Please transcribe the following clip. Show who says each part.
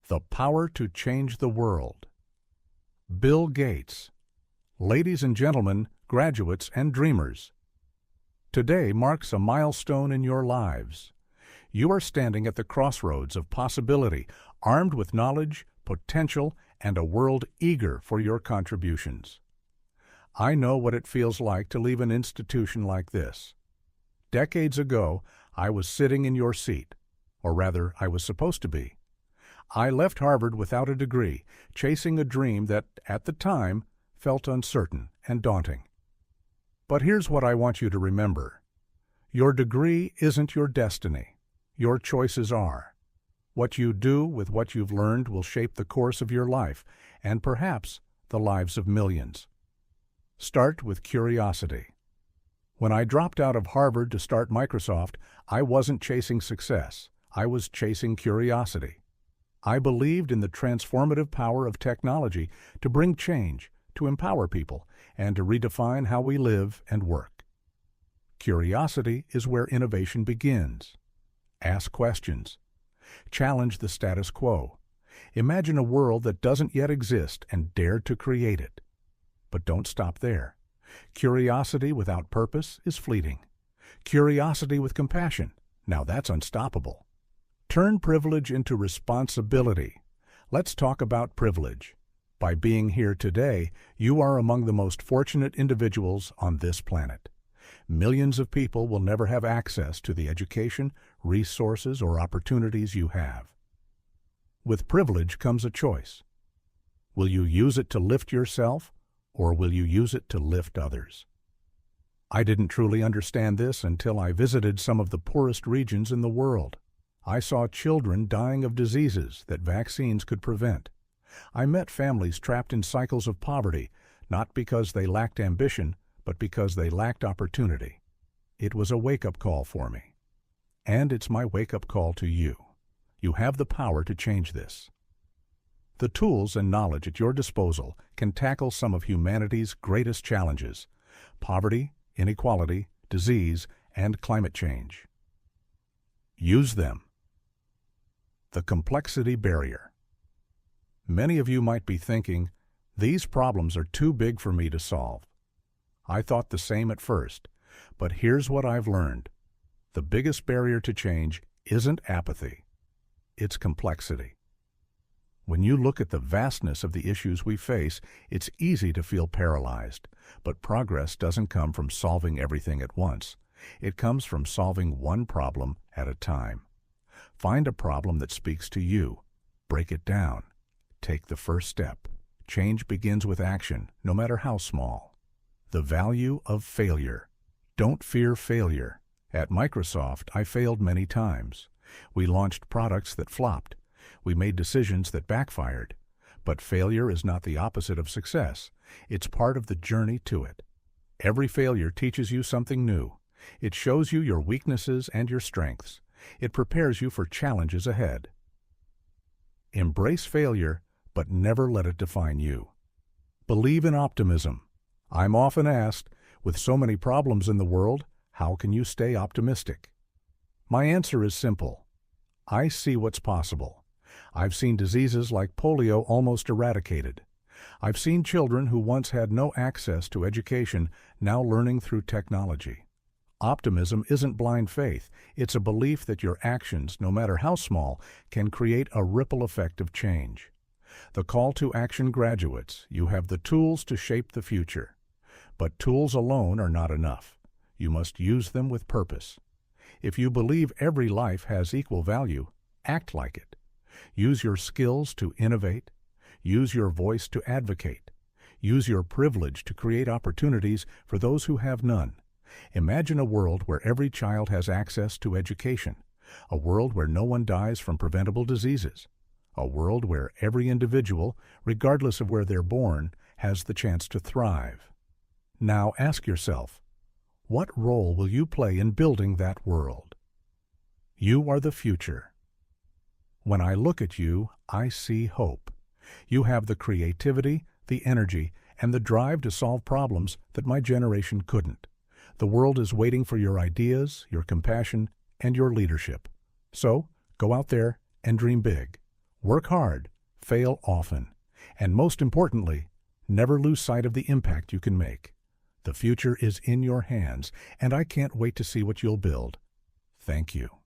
Speaker 1: The power to change the world. Bill Gates. Ladies and gentlemen, graduates and dreamers, today marks a milestone in your lives. You are standing at the crossroads of possibility, armed with knowledge, potential, and a world eager for your contributions. I know what it feels like to leave an institution like this. Decades ago, I was sitting in your seat, or rather, I was supposed to be. I left Harvard without a degree, chasing a dream that, at the time, felt uncertain and daunting. But here's what I want you to remember. Your degree isn't your destiny. Your choices are. What you do with what you've learned will shape the course of your life, and perhaps the lives of millions. Start with curiosity. When I dropped out of Harvard to start Microsoft, I wasn't chasing success. I was chasing curiosity. I believed in the transformative power of technology to bring change, to empower people, and to redefine how we live and work. Curiosity is where innovation begins. Ask questions. Challenge the status quo. Imagine a world that doesn't yet exist and dare to create it. But don't stop there. Curiosity without purpose is fleeting. Curiosity with compassion, now that's unstoppable. Turn privilege into responsibility. Let's talk about privilege. By being here today, you are among the most fortunate individuals on this planet. Millions of people will never have access to the education, resources, or opportunities you have. With privilege comes a choice. Will you use it to lift yourself, or will you use it to lift others? I didn't truly understand this until I visited some of the poorest regions in the world. I saw children dying of diseases that vaccines could prevent. I met families trapped in cycles of poverty, not because they lacked ambition, but because they lacked opportunity. It was a wake-up call for me. And it's my wake-up call to you. You have the power to change this. The tools and knowledge at your disposal can tackle some of humanity's greatest challenges: poverty, inequality, disease, and climate change. Use them. The complexity barrier. Many of you might be thinking, these problems are too big for me to solve. I thought the same at first, but here's what I've learned. The biggest barrier to change isn't apathy, it's complexity. When you look at the vastness of the issues we face, it's easy to feel paralyzed, but progress doesn't come from solving everything at once. It comes from solving one problem at a time. Find a problem that speaks to you. Break it down. Take the first step. Change begins with action, no matter how small. The value of failure. Don't fear failure. At Microsoft, I failed many times. We launched products that flopped. We made decisions that backfired. But failure is not the opposite of success. It's part of the journey to it. Every failure teaches you something new. It shows you your weaknesses and your strengths. It prepares you for challenges ahead. Embrace failure, but never let it define you. Believe in optimism. I'm often asked, with so many problems in the world, how can you stay optimistic? My answer is simple. I see what's possible. I've seen diseases like polio almost eradicated. I've seen children who once had no access to education now learning through technology. Optimism isn't blind faith. It's a belief that your actions, no matter how small, can create a ripple effect of change. The call to action graduates, you have the tools to shape the future. But tools alone are not enough. You must use them with purpose. If you believe every life has equal value, act like it. Use your skills to innovate. Use your voice to advocate. Use your privilege to create opportunities for those who have none. Imagine a world where every child has access to education, a world where no one dies from preventable diseases, a world where every individual, regardless of where they're born, has the chance to thrive. Now ask yourself, what role will you play in building that world? You are the future. When I look at you, I see hope. You have the creativity, the energy, and the drive to solve problems that my generation couldn't. The world is waiting for your ideas, your compassion, and your leadership. So, go out there and dream big. Work hard, fail often, and most importantly, never lose sight of the impact you can make. The future is in your hands, and I can't wait to see what you'll build. Thank you.